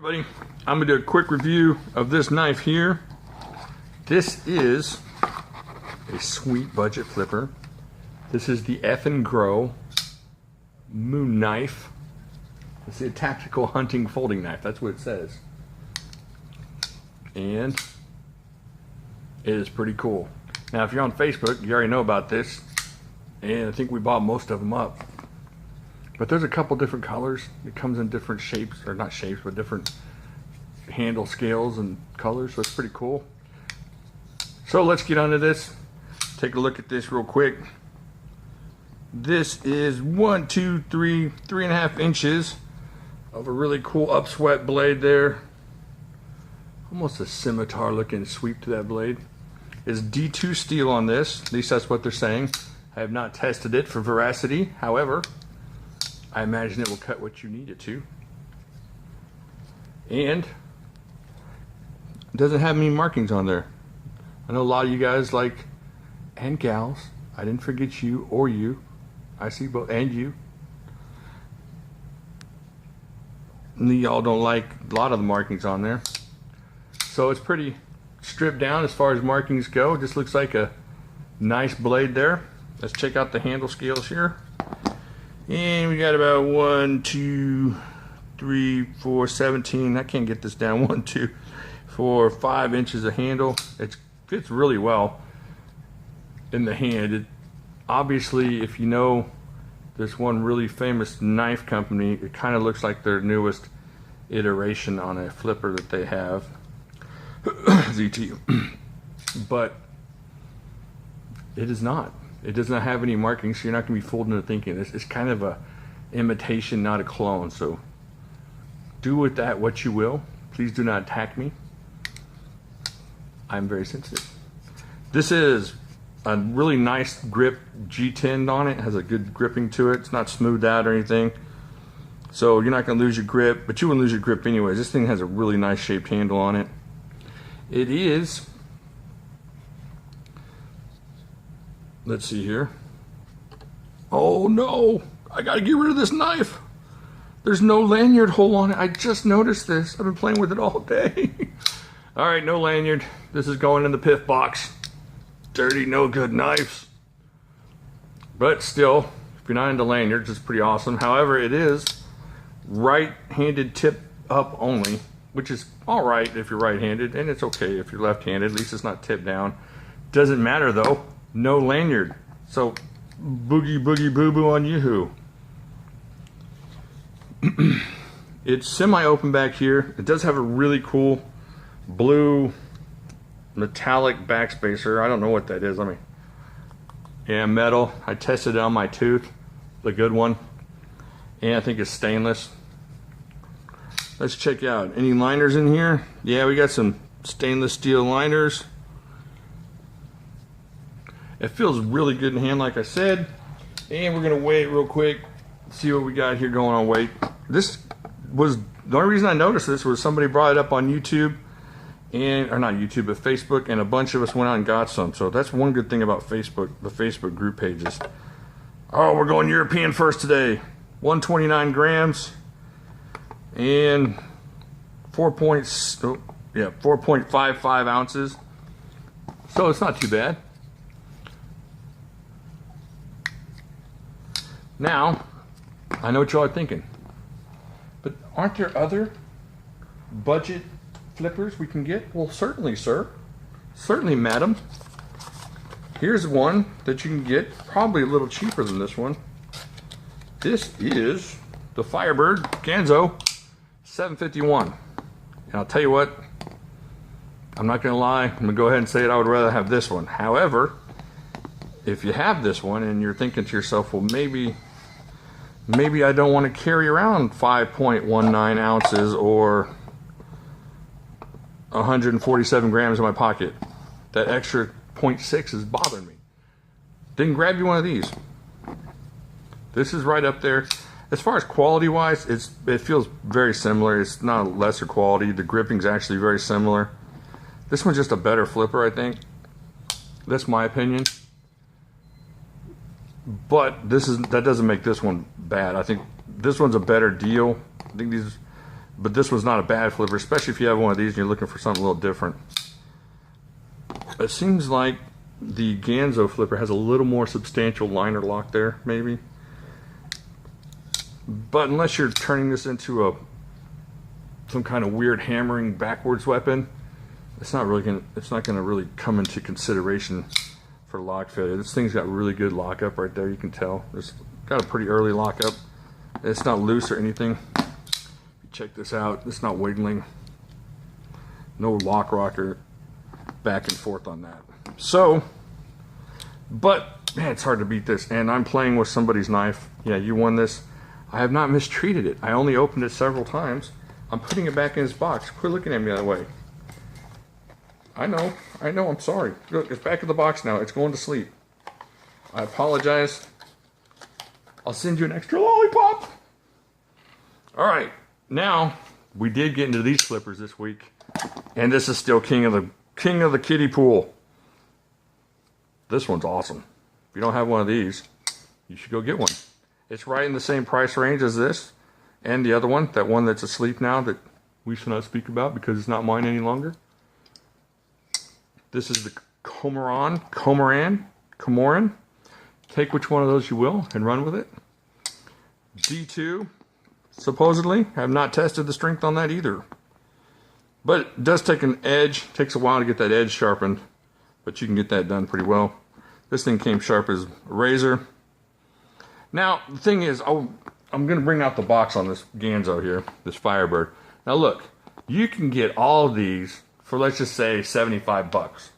Everybody, I'm going to do a quick review of this knife here. This is a sweet budget flipper. This is the Eafengrow Moon Knife. It's a tactical hunting folding knife. That's what it says. And it is pretty cool. Now, if you're on Facebook, you already know about this. And I think we bought most of them up. But there's a couple different colors. It comes in different shapes, or not shapes, but different handle scales and colors, so it's pretty cool. So let's get onto this. Take a look at this real quick. This is 3.5 inches of a really cool upswept blade there. Almost a scimitar looking sweep to that blade. It's D2 steel on this, at least that's what they're saying. I have not tested it for veracity, however, I imagine it will cut what you need it to. And it doesn't have any markings on there. I know a lot of you guys like, and gals, I didn't forget you or you. I see both, and you. And y'all don't like a lot of the markings on there. So it's pretty stripped down as far as markings go. It just looks like a nice blade there. Let's check out the handle scales here. And we got about 1, 2, 3, 4, 17. I can't get this down. 1, 2, 4, 5 inches of handle. It fits really well in the hand. Obviously, if you know this one really famous knife company, it kind of looks like their newest iteration on a flipper that they have. ZT. But it is not. It does not have any markings, so you're not going to be fooled into thinking it's kind of a imitation, not a clone. So do with that what you will. Please do not attack me. I'm very sensitive. This is a really nice grip G10 on it. It has a good gripping to it. It's not smoothed out or anything. So you're not going to lose your grip, but you wouldn't lose your grip anyways. This thing has a really nice shaped handle on it. It is, let's see here. Oh no, I gotta get rid of this knife. There's no lanyard hole on it. I just noticed this. I've been playing with it all day. All right, no lanyard. This is going in the piff box. Dirty, no good knives. But still, if you're not into lanyards, it's pretty awesome. However, it is right-handed tip up only, which is all right if you're right-handed, and it's okay if you're left-handed. At least it's not tipped down. Doesn't matter though. No lanyard. So boogie boogie boo boo on yoo-hoo. It's semi-open back here. It does have a really cool blue metallic backspacer. I don't know what that is. Yeah, metal. I tested it on my tooth, the good one, and I think it's stainless. Let's check out any liners in here. Yeah, we got some stainless steel liners. It feels really good in hand, like I said. And we're gonna weigh it real quick, see what we got here going on weight. This was, the only reason I noticed this was somebody brought it up on YouTube, or not YouTube, but Facebook, and a bunch of us went out and got some. So that's one good thing about Facebook, the Facebook group pages. Oh, we're going European first today. 129 grams and 4.55 ounces. So it's not too bad. Now, I know what y'all are thinking, but aren't there other budget flippers we can get? Well, certainly, sir. Certainly, madam. Here's one that you can get probably a little cheaper than this one. This is the Firebird Ganzo 751. And I'll tell you what, I'm not going to lie. I'm going to go ahead and say it. I would rather have this one. However, if you have this one and you're thinking to yourself, well, maybe I don't want to carry around 5.19 ounces or 147 grams in my pocket. That extra 0.6 is bothering me. Then grab you one of these. This is right up there. As far as quality wise, it feels very similar. It's not lesser quality. The gripping's actually very similar. This one's just a better flipper, I think. That's my opinion. But that doesn't make this one bad. I think this one's a better deal. I think But this was not a bad flipper, especially if you have one of these and you're looking for something a little different. It seems like the Ganzo flipper has a little more substantial liner lock there, maybe. But unless you're turning this into some kind of weird hammering backwards weapon, it's not gonna really come into consideration for lock failure. This thing's got really good lockup right there. You can tell it's got a pretty early lockup. It's not loose or anything. Check this out. It's not wiggling. No lock rocker back and forth on that. So, but man, it's hard to beat this. And I'm playing with somebody's knife. Yeah, you won this. I have not mistreated it. I only opened it several times. I'm putting it back in its box. Quit looking at me that way. I know, I'm sorry. Look, it's back in the box now. It's going to sleep. I apologize. I'll send you an extra lollipop. All right, now we did get into these flippers this week, and this is still king of the kiddie pool. This one's awesome. If you don't have one of these, you should go get one. It's right in the same price range as this and the other one, that one that's asleep now that we should not speak about because it's not mine any longer. This is the Comoran. Take which one of those you will and run with it. D2, supposedly. I have not tested the strength on that either. But it does take an edge. Takes a while to get that edge sharpened, but you can get that done pretty well. This thing came sharp as a razor. Now, the thing is, I'm going to bring out the box on this Ganzo here, this Firebird. Now look, you can get all of these for, let's just say, 75 bucks.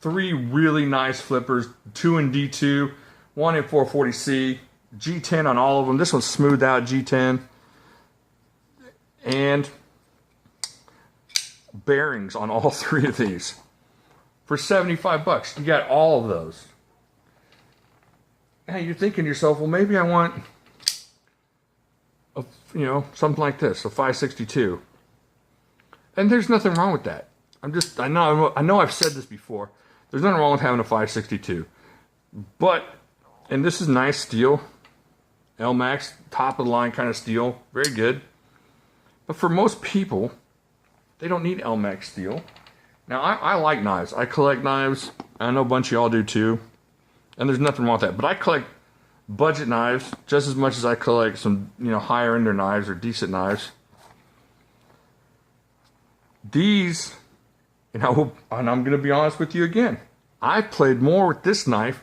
3 really nice flippers, 2 in D2, 1 in 440C, G10 on all of them. This one's smoothed out G10. And bearings on all 3 of these. For 75 bucks, you got all of those. Now you're thinking to yourself, well, maybe I want, something like this, a 562. And there's nothing wrong with that. I know I've said this before. There's nothing wrong with having a 562. But, and this is nice steel. L-Max, top of the line kind of steel. Very good. But for most people, they don't need L-Max steel. Now, I like knives. I collect knives. I know a bunch of y'all do too. And there's nothing wrong with that. But I collect budget knives just as much as I collect some, higher end knives or decent knives. These, and I'm going to be honest with you again. I've played more with this knife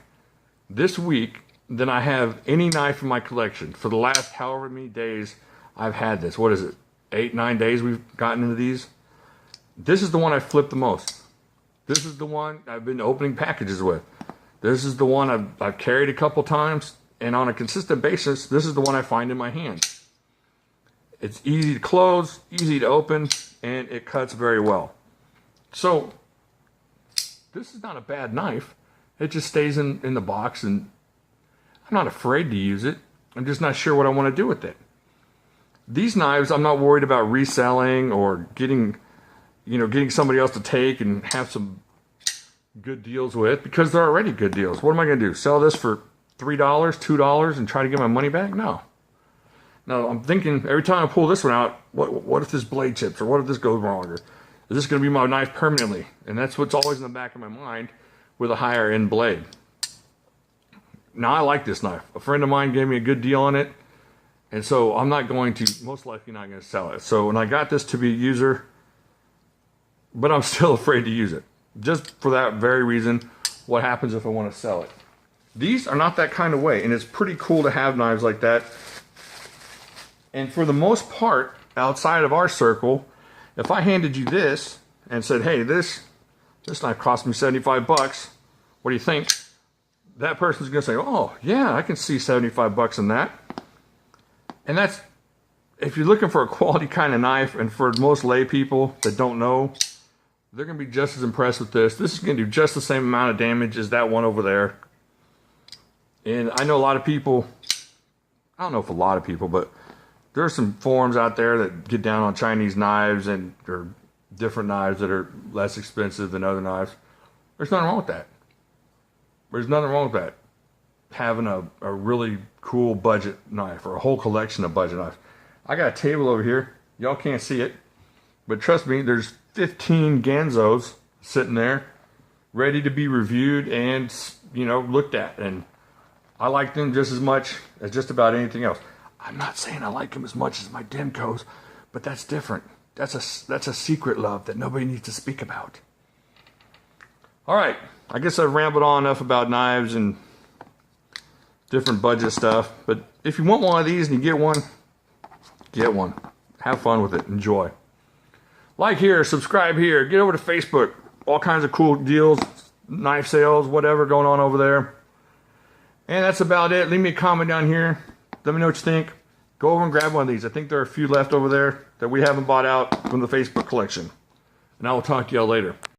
this week than I have any knife in my collection. For the last however many days I've had this. What is it? 8-9 days we've gotten into these. This is the one I flipped the most. This is the one I've been opening packages with. This is the one I've carried a couple times, and on a consistent basis, this is the one I find in my hand. It's easy to close, easy to open, and it cuts very well. So, this is not a bad knife. It just stays in the box, and I'm not afraid to use it. I'm just not sure what I want to do with it. These knives, I'm not worried about reselling or getting somebody else to take and have some good deals with, because they're already good deals. What am I going to do? Sell this for $3, $2 and try to get my money back? No. No, I'm thinking every time I pull this one out, what if this blade chips, or what if this goes wrong, or is this going to be my knife permanently? And that's what's always in the back of my mind with a higher end blade. Now, I like this knife. A friend of mine gave me a good deal on it, and so I'm most likely not going to sell it. So when I got this to be a user, but I'm still afraid to use it. Just for that very reason, what happens if I want to sell it? These are not that kind of way, and it's pretty cool to have knives like that. And for the most part, outside of our circle, if I handed you this and said, hey, this knife cost me 75 bucks, what do you think? That person's going to say, oh, yeah, I can see 75 bucks in that. And that's, if you're looking for a quality kind of knife, and for most lay people that don't know, they're going to be just as impressed with this. This is going to do just the same amount of damage as that one over there. And I know a lot of people, I don't know if a lot of people, but there are some forums out there that get down on Chinese knives or different knives that are less expensive than other knives. There's nothing wrong with that. There's nothing wrong with that. Having a really cool budget knife, or a whole collection of budget knives. I got a table over here. Y'all can't see it, but trust me, there's 15 Ganzos sitting there ready to be reviewed and, you know, looked at. And I like them just as much as just about anything else. I'm not saying I like them as much as my Demcos, but that's different. That's a secret love that nobody needs to speak about. All right, I guess I've rambled on enough about knives and different budget stuff. But if you want one of these and you get one, get one. Have fun with it. Enjoy. Like here, subscribe here. Get over to Facebook. All kinds of cool deals, knife sales, whatever going on over there. And that's about it. Leave me a comment down here. Let me know what you think. Go over and grab one of these. I think there are a few left over there that we haven't bought out from the Facebook collection. And I will talk to y'all later.